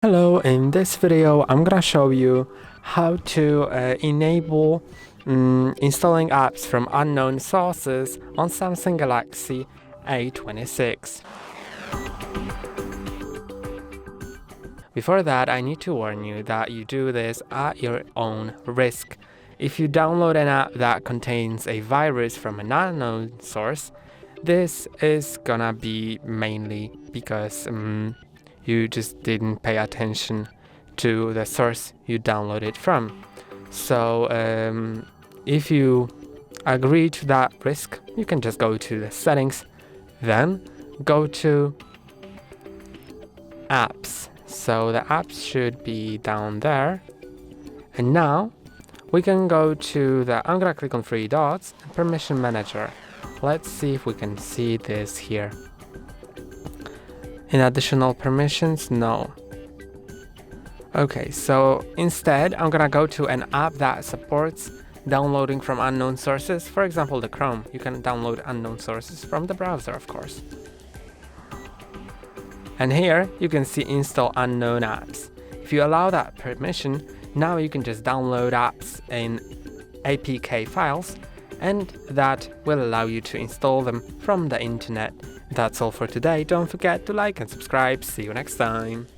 Hello, in this video I'm gonna show you how to enable installing apps from unknown sources on Samsung Galaxy A26. Before that, I need to warn you that you do this at your own risk. If you download an app that contains a virus from an unknown source, this is gonna be mainly because you just didn't pay attention to the source you downloaded from. So if you agree to that risk, you can just go to the settings, then go to apps. So the apps should be down there. And now we can go to I'm gonna click on three dots, permission manager. Let's see if we can see this here. In additional permissions, no. Okay, so instead I'm gonna go to an app that supports downloading from unknown sources. For example, the Chrome. You can download unknown sources from the browser, of course. And here you can see install unknown apps. If you allow that permission, now you can just download apps in APK files, and that will allow you to install them from the internet. That's all for today. Don't forget to like and subscribe. See you next time.